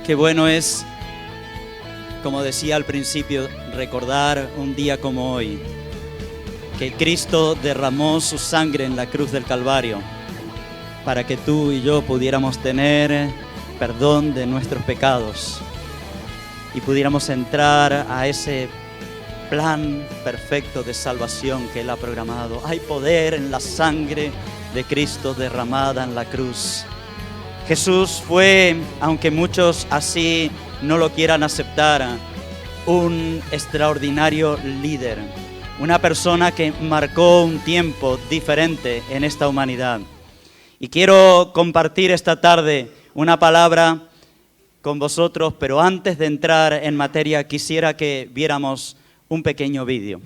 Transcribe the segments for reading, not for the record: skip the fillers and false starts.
Qué bueno es, como decía al principio, recordar un día como hoy, que Cristo derramó su sangre en la cruz del Calvario para que tú y yo pudiéramos tener perdón de nuestros pecados y pudiéramos entrar a ese plan perfecto de salvación que Él ha programado. Hay poder en la sangre de Cristo derramada en la cruz. Jesús fue, aunque muchos así no lo quieran aceptar, un extraordinario líder, una persona que marcó un tiempo diferente en esta humanidad. Y quiero compartir esta tarde una palabra con vosotros, pero antes de entrar en materia quisiera que viéramos un pequeño vídeo.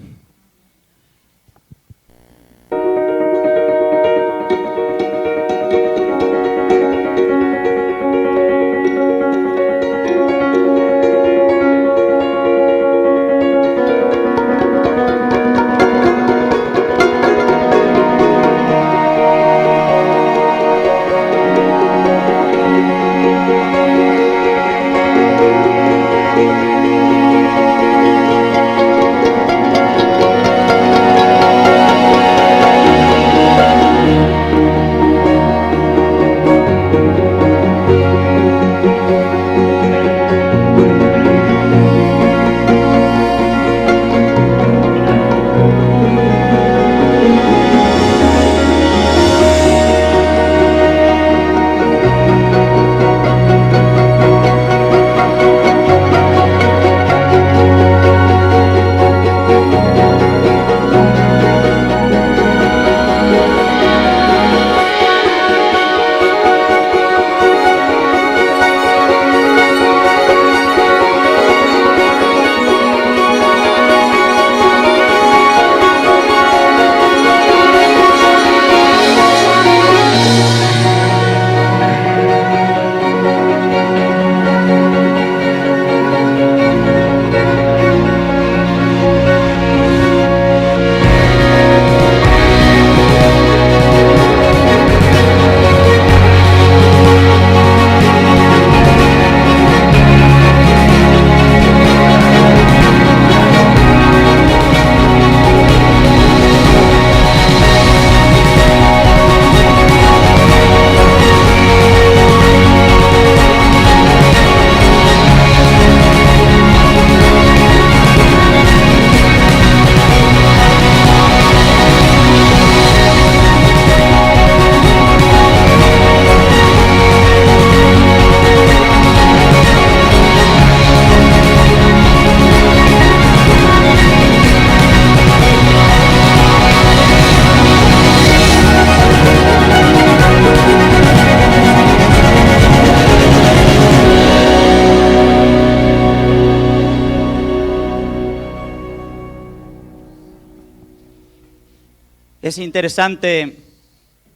Es interesante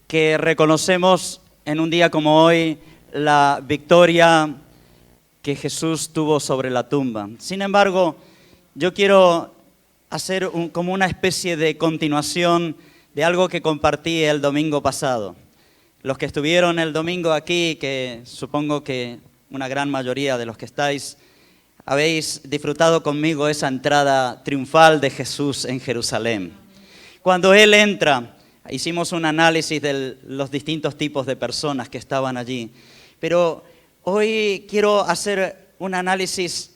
que reconocemos en un día como hoy la victoria que Jesús tuvo sobre la tumba. Sin embargo, yo quiero hacer como una especie de continuación de algo que compartí el domingo pasado. Los que estuvieron el domingo aquí, que supongo que una gran mayoría de los que estáis, habéis disfrutado conmigo esa entrada triunfal de Jesús en Jerusalén. Cuando Él entra, hicimos un análisis de los distintos tipos de personas que estaban allí. Pero hoy quiero hacer un análisis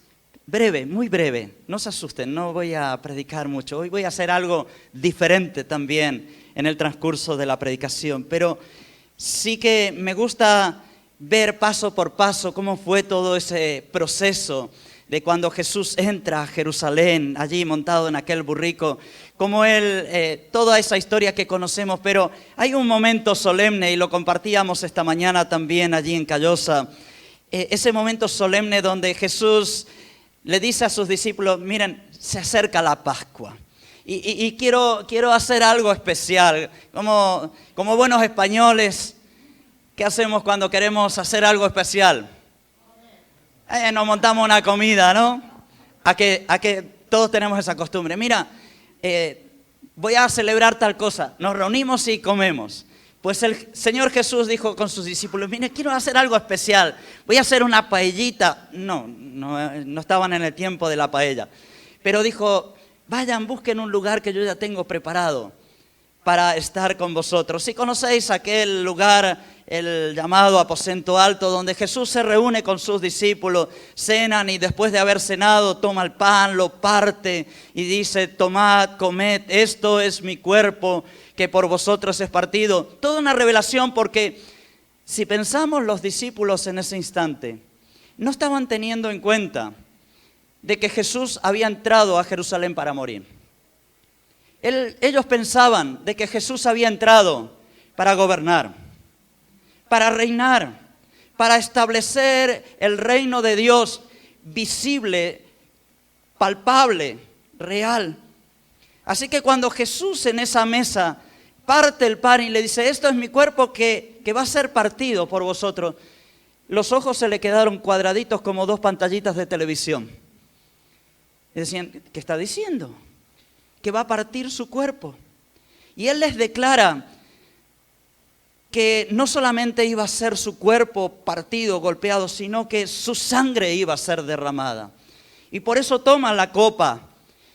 breve, muy breve. No se asusten, no voy a predicar mucho. Hoy voy a hacer algo diferente también en el transcurso de la predicación. Pero sí que me gusta ver paso por paso cómo fue todo ese proceso de cuando Jesús entra a Jerusalén, allí montado en aquel burrico, como Él, toda esa historia que conocemos, pero hay un momento solemne, y lo compartíamos esta mañana también allí en Callosa, ese momento solemne donde Jesús le dice a sus discípulos, miren, se acerca la Pascua, y quiero hacer algo especial, como buenos españoles, ¿qué hacemos cuando queremos hacer algo especial? Nos montamos una comida, ¿no? A que todos tenemos esa costumbre. Mira, voy a celebrar tal cosa. Nos reunimos y comemos. Pues el Señor Jesús dijo con sus discípulos, mire, quiero hacer algo especial, voy a hacer una paellita. No estaban en el tiempo de la paella, pero dijo, vayan, busquen un lugar que yo ya tengo preparado para estar con vosotros. Si conocéis aquel lugar, el llamado aposento alto, donde Jesús se reúne con sus discípulos, cenan y después de haber cenado toma el pan, lo parte y dice, tomad, comed, esto es mi cuerpo que por vosotros es partido. Toda una revelación, porque si pensamos, los discípulos en ese instante no estaban teniendo en cuenta de que Jesús había entrado a Jerusalén para morir. Ellos pensaban de que Jesús había entrado para gobernar, para reinar, para establecer el reino de Dios visible, palpable, real. Así que cuando Jesús en esa mesa parte el pan y le dice, esto es mi cuerpo que va a ser partido por vosotros, los ojos se le quedaron cuadraditos como dos pantallitas de televisión. Y decían, ¿qué está diciendo? Que va a partir su cuerpo. Y Él les declara que no solamente iba a ser su cuerpo partido, golpeado, sino que su sangre iba a ser derramada. Y por eso toma la copa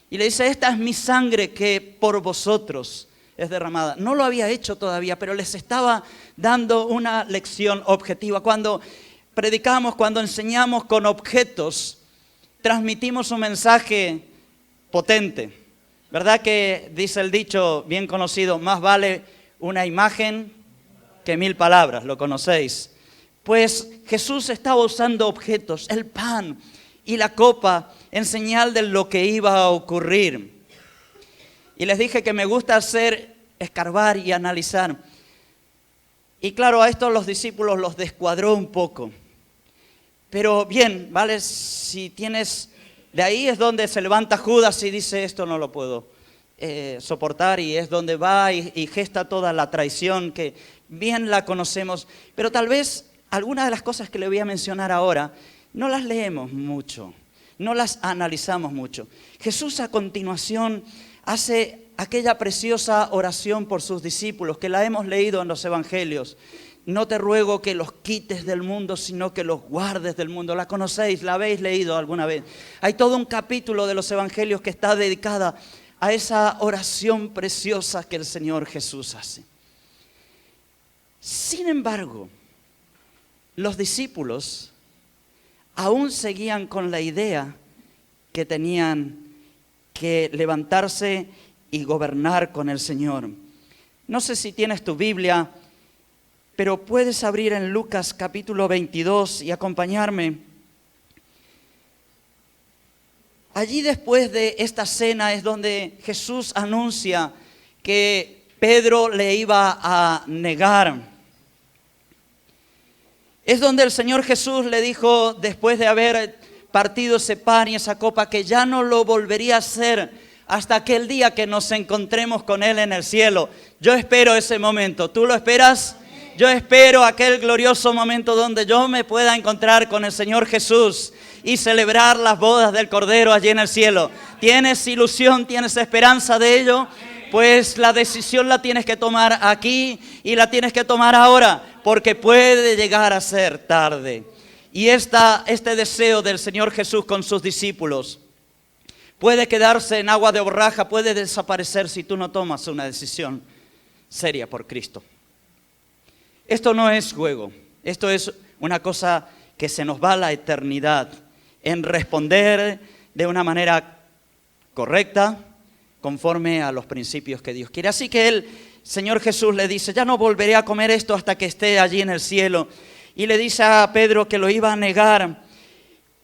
y le dice, esta es mi sangre que por vosotros es derramada. No lo había hecho todavía, pero les estaba dando una lección objetiva. Cuando predicamos, cuando enseñamos con objetos, transmitimos un mensaje potente. ¿Verdad que dice el dicho bien conocido, más vale una imagen que 1000 palabras? ¿Lo conocéis? Pues Jesús estaba usando objetos, el pan y la copa, en señal de lo que iba a ocurrir. Y les dije que me gusta escarbar y analizar. Y claro, a esto los discípulos los descuadró un poco. Pero bien, ¿vale? Si tienes... De ahí es donde se levanta Judas y dice, esto no lo puedo soportar, y es donde va y gesta toda la traición que bien la conocemos. Pero tal vez algunas de las cosas que le voy a mencionar ahora no las leemos mucho, no las analizamos mucho. Jesús a continuación hace aquella preciosa oración por sus discípulos que la hemos leído en los evangelios. No te ruego que los quites del mundo, sino que los guardes del mundo. ¿La conocéis? ¿La habéis leído alguna vez? Hay todo un capítulo de los evangelios que está dedicada a esa oración preciosa que el Señor Jesús hace. Sin embargo, los discípulos aún seguían con la idea que tenían que levantarse y gobernar con el Señor. No sé si tienes tu Biblia, pero puedes abrir en Lucas capítulo 22 y acompañarme. Allí después de esta cena es donde Jesús anuncia que Pedro le iba a negar. Es donde el Señor Jesús le dijo, después de haber partido ese pan y esa copa, que ya no lo volvería a hacer hasta aquel día que nos encontremos con Él en el cielo. Yo espero ese momento. ¿Tú lo esperas? Yo espero aquel glorioso momento donde yo me pueda encontrar con el Señor Jesús y celebrar las bodas del Cordero allí en el cielo. ¿Tienes ilusión, tienes esperanza de ello? Pues la decisión la tienes que tomar aquí y la tienes que tomar ahora, porque puede llegar a ser tarde. Y este deseo del Señor Jesús con sus discípulos puede quedarse en agua de borraja, puede desaparecer si tú no tomas una decisión seria por Cristo. Esto no es juego, esto es una cosa que se nos va a la eternidad en responder de una manera correcta, conforme a los principios que Dios quiere. Así que el Señor Jesús le dice, ya no volveré a comer esto hasta que esté allí en el cielo. Y le dice a Pedro que lo iba a negar.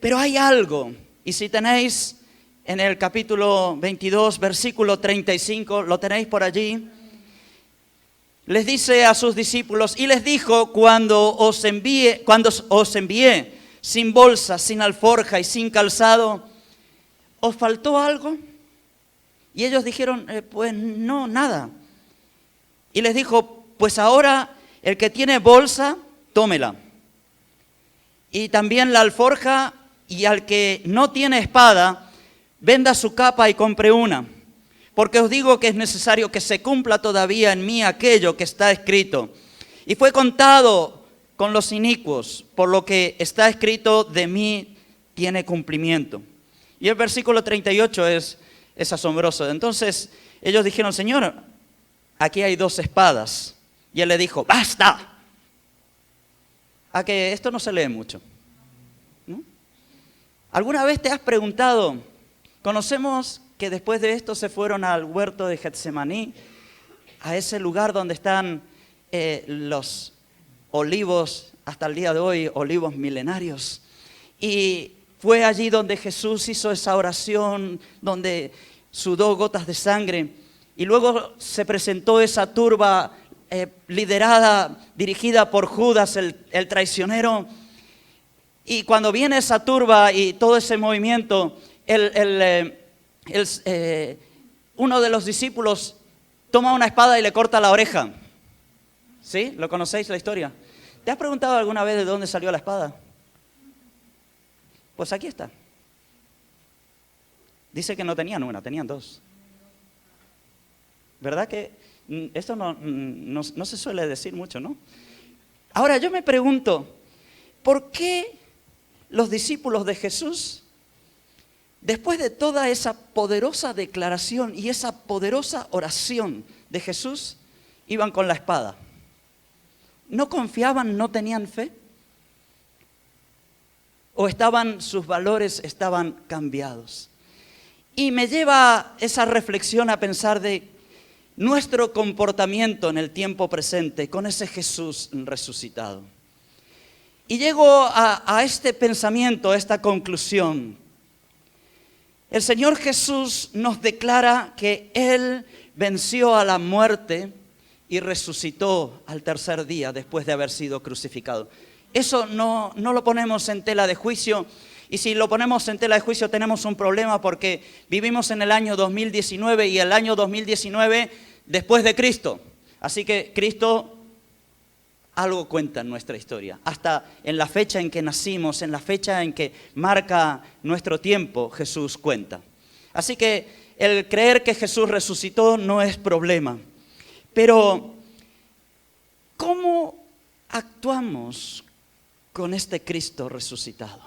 Pero hay algo, y si tenéis en el capítulo 22, versículo 35, lo tenéis por allí. Les dice a sus discípulos, y les dijo, cuando os envié sin bolsa, sin alforja y sin calzado, ¿os faltó algo? Y ellos dijeron, pues no, nada. Y les dijo, pues ahora el que tiene bolsa, tómela. Y también la alforja, y al que no tiene espada, venda su capa y compre una. porque os digo que es necesario que se cumpla todavía en mí aquello que está escrito. Y fue contado con los inicuos, por lo que está escrito de mí tiene cumplimiento. Y el versículo 38 es asombroso. Entonces ellos dijeron, Señor, aquí hay 2 espadas. Y él le dijo, ¡basta! A que esto no se lee mucho, ¿no? ¿Alguna vez te has preguntado, conocemos que después de esto se fueron al huerto de Getsemaní, a ese lugar donde están los olivos, hasta el día de hoy, olivos milenarios? Y fue allí donde Jesús hizo esa oración, donde sudó gotas de sangre. Y luego se presentó esa turba liderada, dirigida por Judas, el traicionero. Y cuando viene esa turba y todo ese movimiento, uno de los discípulos toma una espada y le corta la oreja. ¿Sí? ¿Lo conocéis la historia? ¿Te has preguntado alguna vez de dónde salió la espada? Pues aquí está. Dice que no tenían una, tenían 2. ¿Verdad que esto no se suele decir mucho, ¿no? Ahora yo me pregunto, ¿por qué los discípulos de Jesús, después de toda esa poderosa declaración y esa poderosa oración de Jesús, iban con la espada? ¿No confiaban, no tenían fe? ¿O sus valores estaban cambiados? Y me lleva esa reflexión a pensar de nuestro comportamiento en el tiempo presente con ese Jesús resucitado. Y llego a este pensamiento, a esta conclusión. El Señor Jesús nos declara que Él venció a la muerte y resucitó al tercer día después de haber sido crucificado. Eso no lo ponemos en tela de juicio, y si lo ponemos en tela de juicio tenemos un problema porque vivimos en el año 2019 y el año 2019 después de Cristo. Así que Cristo algo cuenta en nuestra historia. Hasta en la fecha en que nacimos, en la fecha en que marca nuestro tiempo, Jesús cuenta. Así que el creer que Jesús resucitó no es problema. Pero, ¿cómo actuamos con este Cristo resucitado?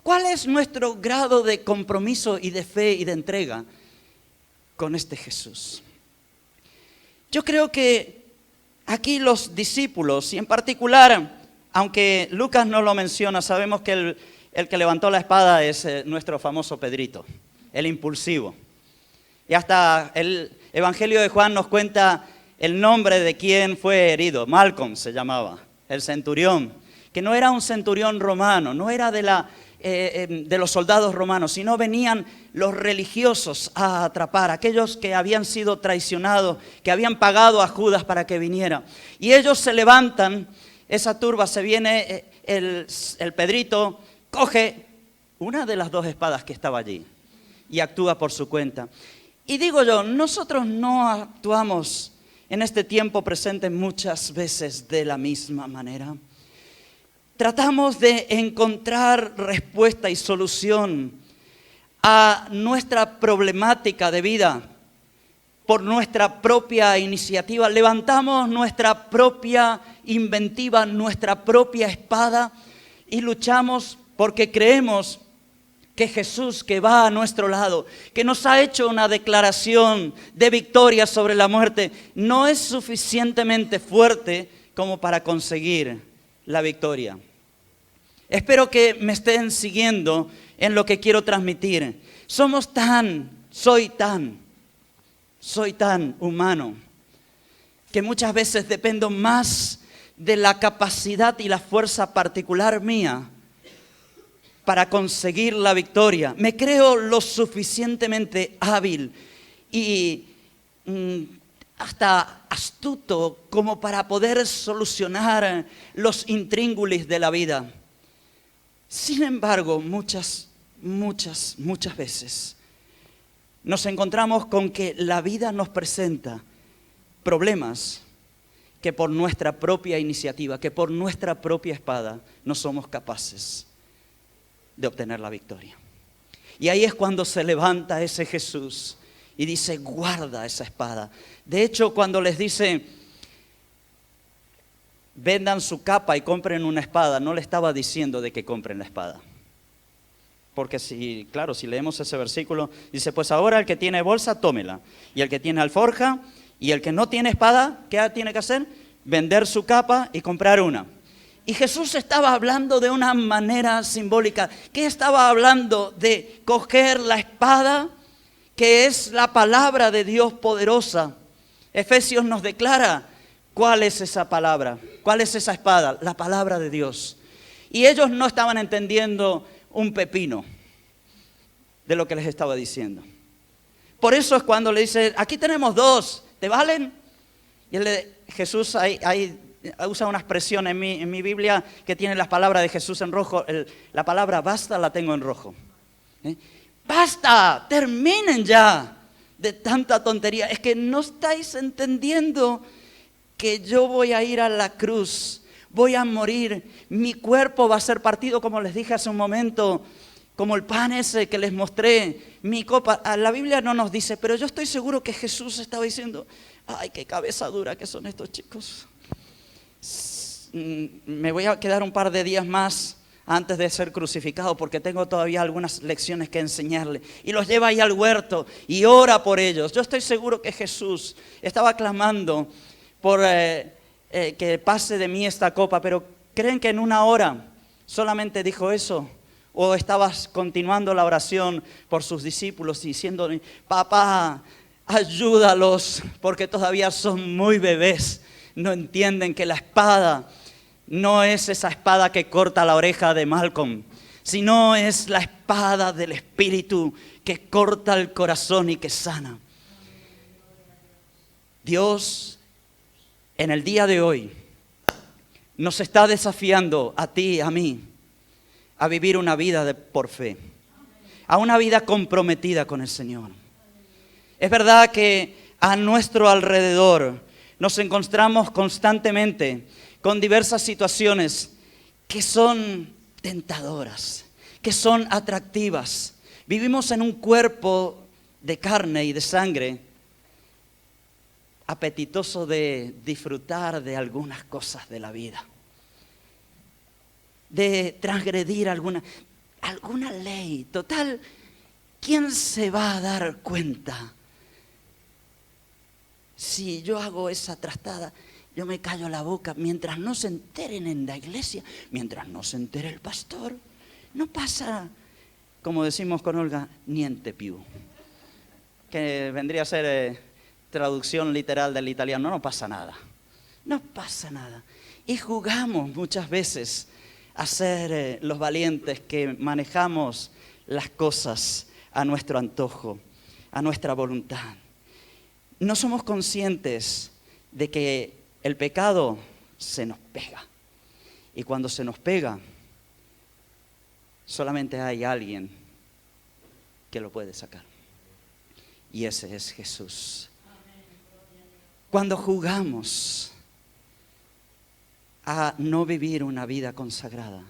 ¿Cuál es nuestro grado de compromiso y de fe y de entrega con este Jesús? Yo creo que aquí los discípulos, y en particular, aunque Lucas no lo menciona, sabemos que el que levantó la espada es nuestro famoso Pedrito, el impulsivo. Y hasta el Evangelio de Juan nos cuenta el nombre de quien fue herido. Malcolm se llamaba, el centurión, que no era un centurión romano, no era de los soldados romanos, sino venían los religiosos a atrapar, aquellos que habían sido traicionados, que habían pagado a Judas para que viniera. Y ellos se levantan, esa turba, se viene, el Pedrito coge una de las 2 espadas que estaba allí y actúa por su cuenta. Y digo yo, nosotros no actuamos en este tiempo presente muchas veces de la misma manera. Tratamos de encontrar respuesta y solución a nuestra problemática de vida por nuestra propia iniciativa. Levantamos nuestra propia inventiva, nuestra propia espada y luchamos porque creemos que Jesús, que va a nuestro lado, que nos ha hecho una declaración de victoria sobre la muerte, no es suficientemente fuerte como para conseguir la victoria. Espero que me estén siguiendo en lo que quiero transmitir. Soy tan humano que muchas veces dependo más de la capacidad y la fuerza particular mía para conseguir la victoria. Me creo lo suficientemente hábil y hasta astuto como para poder solucionar los intríngulis de la vida. Sin embargo, muchas veces nos encontramos con que la vida nos presenta problemas que por nuestra propia iniciativa, que por nuestra propia espada no somos capaces de obtener la victoria. Y ahí es cuando se levanta ese Jesús y dice, guarda esa espada. De hecho, cuando les dice, vendan su capa y compren una espada, no le estaba diciendo de que compren la espada. Porque si leemos ese versículo, dice, pues ahora el que tiene bolsa, tómela. Y el que tiene alforja, y el que no tiene espada, ¿qué tiene que hacer? Vender su capa y comprar una. Y Jesús estaba hablando de una manera simbólica. ¿Qué estaba hablando? De coger la espada, que es la palabra de Dios poderosa. Efesios nos declara cuál es esa palabra, cuál es esa espada, la palabra de Dios. Y ellos no estaban entendiendo un pepino de lo que les estaba diciendo. Por eso es cuando le dice, aquí tenemos dos, ¿te valen? Y Jesús ahí usa una expresión en mi Biblia que tiene las palabras de Jesús en rojo. La palabra basta la tengo en rojo. Basta, terminen ya de tanta tontería. Es que no estáis entendiendo que yo voy a ir a la cruz, voy a morir, mi cuerpo va a ser partido, como les dije hace un momento, como el pan ese que les mostré, mi copa. La Biblia no nos dice, pero yo estoy seguro que Jesús estaba diciendo, ay, qué cabeza dura que son estos chicos. Me voy a quedar un par de días más antes de ser crucificado porque tengo todavía algunas lecciones que enseñarle. Y los lleva ahí al huerto y ora por ellos. Yo estoy seguro que Jesús estaba clamando por que pase de mí esta copa, pero ¿creen que en una hora solamente dijo eso? ¿O estabas continuando la oración por sus discípulos diciendo, papá, ayúdalos porque todavía son muy bebés, no entienden que la espada no es esa espada que corta la oreja de Malcolm, sino es la espada del Espíritu que corta el corazón y que sana? Dios en el día de hoy nos está desafiando a ti y a mí a vivir una vida por fe, a una vida comprometida con el Señor. Es verdad que a nuestro alrededor nos encontramos constantemente con diversas situaciones que son tentadoras, que son atractivas. Vivimos en un cuerpo de carne y de sangre apetitoso de disfrutar de algunas cosas de la vida, de transgredir alguna ley. Total, ¿quién se va a dar cuenta? Si yo hago esa trastada, yo me callo la boca mientras no se enteren en la iglesia, mientras no se entere el pastor. No pasa, como decimos con Olga, niente più, que vendría a ser traducción literal del italiano. No pasa nada, no pasa nada. Y jugamos muchas veces a ser los valientes que manejamos las cosas a nuestro antojo, a nuestra voluntad. No somos conscientes de que el pecado se nos pega. Y cuando se nos pega, solamente hay alguien que lo puede sacar. Y ese es Jesús. Cuando jugamos a no vivir una vida consagrada,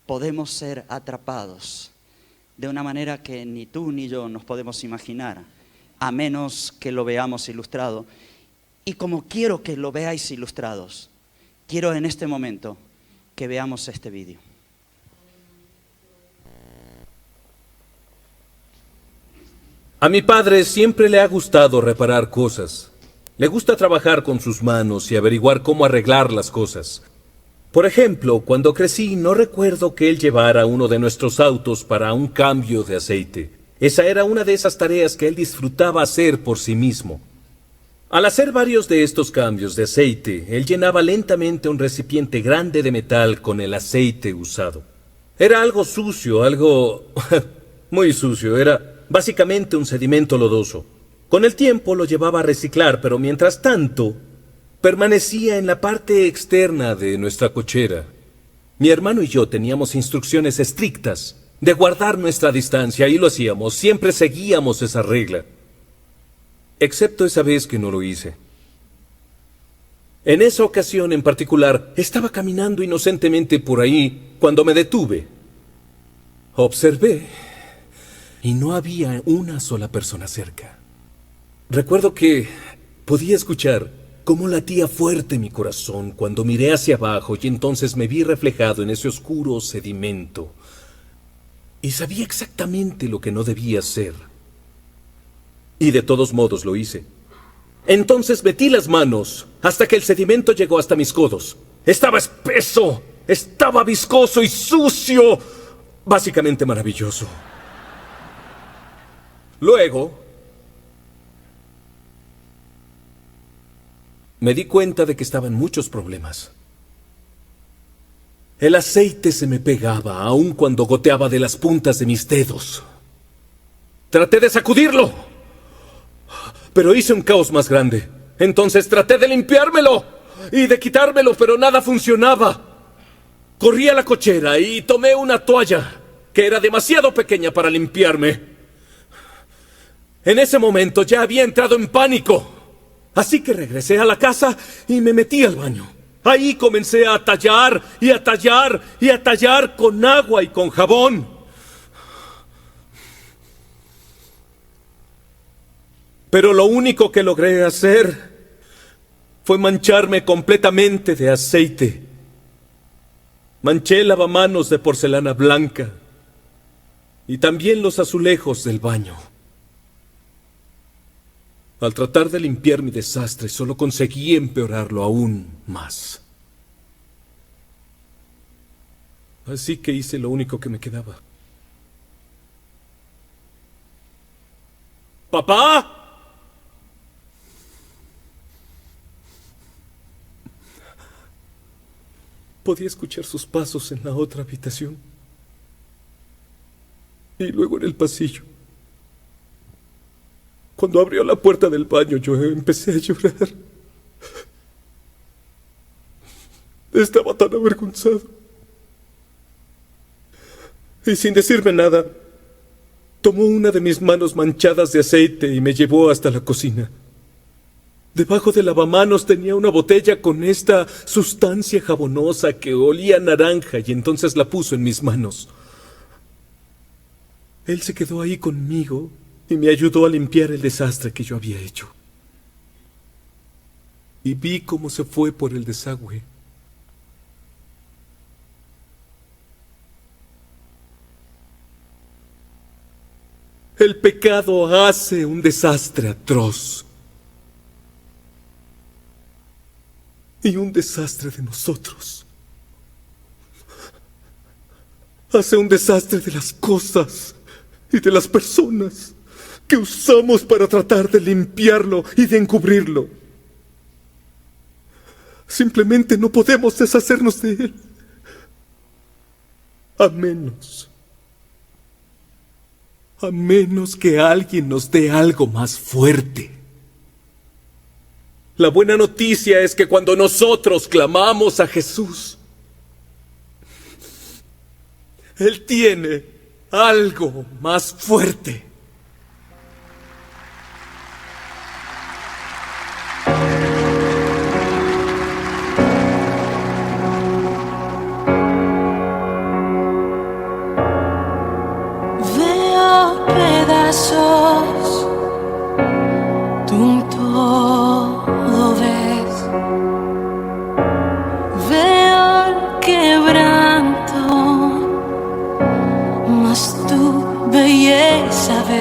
podemos ser atrapados de una manera que ni tú ni yo nos podemos imaginar, a menos que lo veamos ilustrado. Y como quiero que lo veáis ilustrados, quiero en este momento que veamos este vídeo. A mi padre siempre le ha gustado reparar cosas. Le gusta trabajar con sus manos y averiguar cómo arreglar las cosas. Por ejemplo, cuando crecí no recuerdo que él llevara uno de nuestros autos para un cambio de aceite. Esa era una de esas tareas que él disfrutaba hacer por sí mismo. Al hacer varios de estos cambios de aceite, él llenaba lentamente un recipiente grande de metal con el aceite usado. Era algo sucio, algo muy sucio. Era básicamente un sedimento lodoso. Con el tiempo lo llevaba a reciclar, pero mientras tanto, permanecía en la parte externa de nuestra cochera. Mi hermano y yo teníamos instrucciones estrictas de guardar nuestra distancia y lo hacíamos, siempre seguíamos esa regla. Excepto esa vez que no lo hice. En esa ocasión en particular, estaba caminando inocentemente por ahí cuando me detuve. Observé y no había una sola persona cerca. Recuerdo que podía escuchar cómo latía fuerte mi corazón cuando miré hacia abajo y entonces me vi reflejado en ese oscuro sedimento. Y sabía exactamente lo que no debía hacer. Y de todos modos lo hice. Entonces metí las manos hasta que el sedimento llegó hasta mis codos. Estaba espeso, estaba viscoso y sucio. Básicamente maravilloso. Luego, me di cuenta de que estaba en muchos problemas. El aceite se me pegaba aun cuando goteaba de las puntas de mis dedos. Traté de sacudirlo, pero hice un caos más grande. Entonces traté de limpiármelo y de quitármelo, pero nada funcionaba. Corrí a la cochera y tomé una toalla que era demasiado pequeña para limpiarme. En ese momento ya había entrado en pánico. Así que regresé a la casa y me metí al baño. Ahí comencé a tallar y a tallar y a tallar con agua y con jabón. Pero lo único que logré hacer fue mancharme completamente de aceite. Manché el lavamanos de porcelana blanca y también los azulejos del baño. Al tratar de limpiar mi desastre, solo conseguí empeorarlo aún más. Así que hice lo único que me quedaba. ¡Papá! Podía escuchar sus pasos en la otra habitación. Y luego en el pasillo. Cuando abrió la puerta del baño, yo empecé a llorar. Estaba tan avergonzado. Y sin decirme nada, tomó una de mis manos manchadas de aceite y me llevó hasta la cocina. Debajo del lavamanos tenía una botella con esta sustancia jabonosa que olía a naranja y entonces la puso en mis manos. Él se quedó ahí conmigo y me ayudó a limpiar el desastre que yo había hecho. Y vi cómo se fue por el desagüe. El pecado hace un desastre atroz. Y un desastre de nosotros. Hace un desastre de las cosas y de las personas que usamos para tratar de limpiarlo y de encubrirlo. Simplemente no podemos deshacernos de él. A menos que alguien nos dé algo más fuerte. La buena noticia es que cuando nosotros clamamos a Jesús, Él tiene algo más fuerte. Veo pedazos, tú un todo ves. Veo el quebranto, mas tu belleza ves.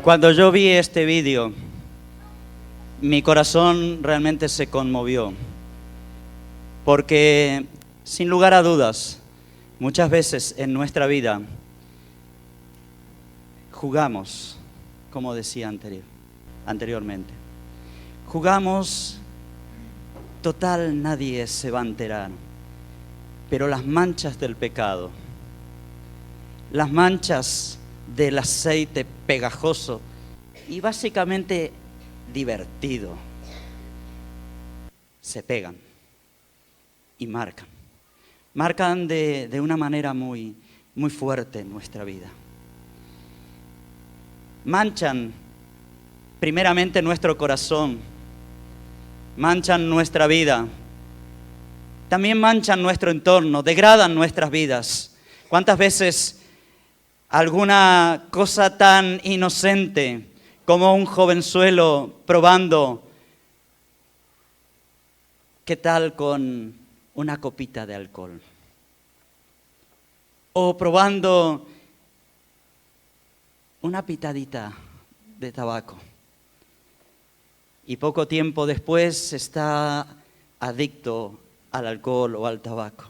Cuando yo vi este vídeo, mi corazón realmente se conmovió, porque sin lugar a dudas, muchas veces en nuestra vida jugamos, como decía anteriormente, jugamos, total nadie se va a enterar, pero las manchas del pecado, las manchas del aceite pegajoso y básicamente divertido, se pegan y marcan de una manera muy, muy fuerte en nuestra vida. Manchan primeramente nuestro corazón, manchan nuestra vida, también manchan nuestro entorno, degradan nuestras vidas. ¿Cuántas veces alguna cosa tan inocente como un jovenzuelo probando, qué tal con una copita de alcohol? O probando una pitadita de tabaco. Y poco tiempo después está adicto al alcohol o al tabaco.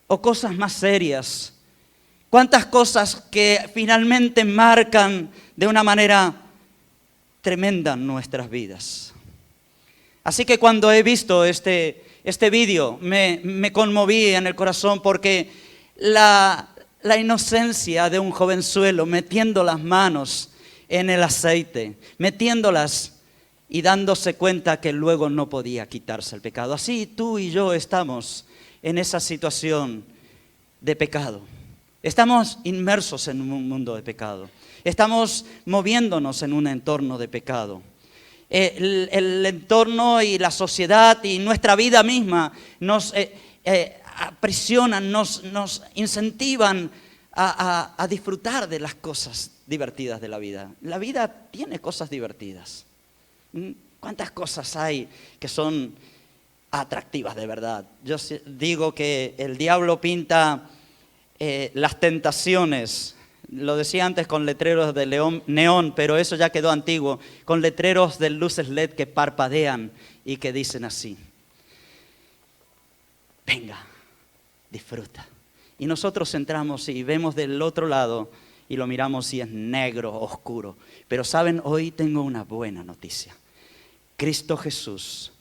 O cosas más serias. ¿Cuántas cosas que finalmente marcan de una manera tremenda nuestras vidas? Así que cuando he visto este vídeo me conmoví en el corazón, porque la inocencia de un jovenzuelo metiendo las manos en el aceite, metiéndolas y dándose cuenta que luego no podía quitarse el pecado. Así tú y yo estamos en esa situación de pecado. Estamos inmersos en un mundo de pecado. Estamos moviéndonos en un entorno de pecado. El entorno y la sociedad y nuestra vida misma nos aprisionan, nos incentivan a disfrutar de las cosas divertidas de la vida. La vida tiene cosas divertidas. ¿Cuántas cosas hay que son atractivas de verdad? Yo digo que el diablo pinta las tentaciones, lo decía antes con letreros de neón, pero eso ya quedó antiguo, con letreros de luces LED que parpadean y que dicen así: venga, disfruta. Y nosotros entramos y vemos del otro lado y lo miramos y es negro, oscuro. Pero saben, hoy tengo una buena noticia. Cristo Jesús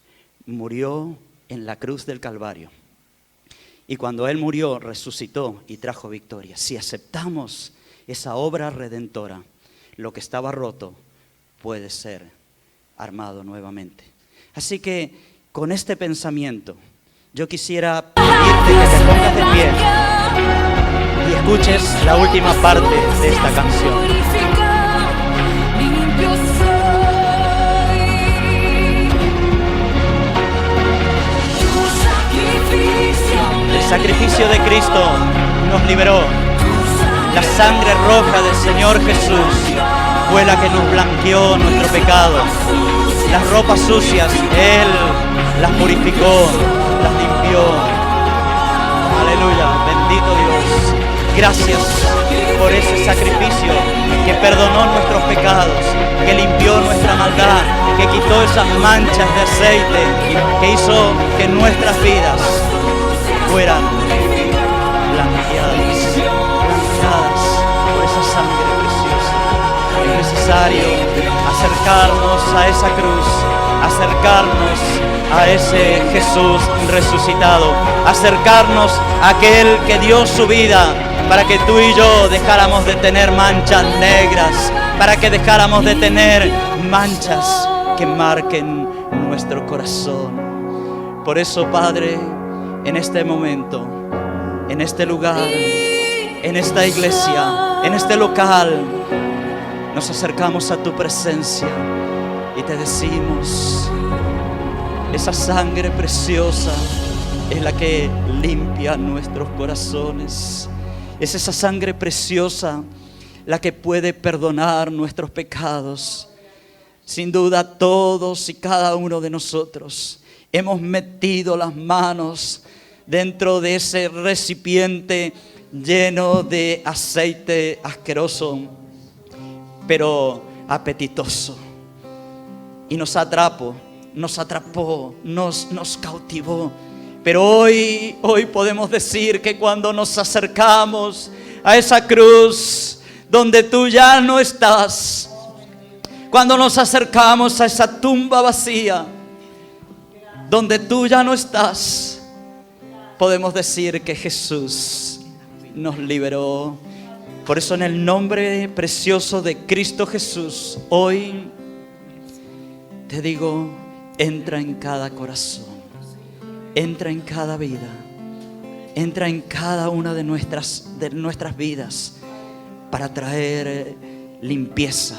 murió en la cruz del Calvario. Y cuando Él murió, resucitó y trajo victoria. Si aceptamos esa obra redentora, lo que estaba roto puede ser armado nuevamente. Así que con este pensamiento, yo quisiera pedirte que te pongas de pie y escuches la última parte de esta canción. El sacrificio de Cristo nos liberó. La sangre roja del Señor Jesús fue la que nos blanqueó nuestro pecado. Las ropas sucias, Él las purificó, las limpió. Aleluya, bendito Dios. Gracias por ese sacrificio que perdonó nuestros pecados, que limpió nuestra maldad, que quitó esas manchas de aceite, que hizo que nuestras vidas fueran blanqueadas por esa sangre preciosa. Es necesario acercarnos a esa cruz, acercarnos a ese Jesús resucitado, acercarnos a aquel que dio su vida para que tú y yo dejáramos de tener manchas negras, para que dejáramos de tener manchas que marquen nuestro corazón. Por eso, Padre, en este momento, en este lugar, en esta iglesia, en este local, nos acercamos a tu presencia y te decimos: esa sangre preciosa es la que limpia nuestros corazones. Es esa sangre preciosa la que puede perdonar nuestros pecados. Sin duda, todos y cada uno de nosotros hemos metido las manos dentro de ese recipiente lleno de aceite asqueroso. pero apetitoso. Y nos atrapó, nos cautivó. Pero hoy podemos decir que cuando nos acercamos a esa cruz donde tú ya no estás, cuando nos acercamos a esa tumba vacía donde tú ya no estás, podemos decir que Jesús nos liberó. Por eso, en el nombre precioso de Cristo Jesús, hoy te digo, entra en cada corazón, entra en cada vida, entra en cada una de nuestras vidas para traer limpieza,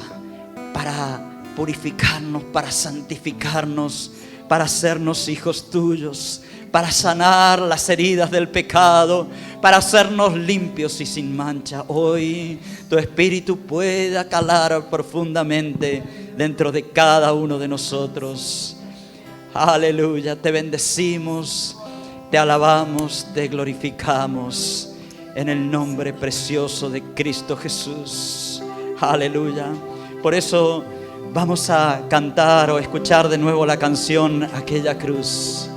para purificarnos, para santificarnos, para hacernos hijos tuyos, para sanar las heridas del pecado, para hacernos limpios y sin mancha. Hoy tu Espíritu pueda calar profundamente dentro de cada uno de nosotros. Aleluya, te bendecimos, te alabamos, te glorificamos en el nombre precioso de Cristo Jesús. Aleluya. Por eso vamos a cantar o escuchar de nuevo la canción Aquella Cruz.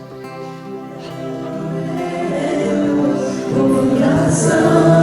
Corazón.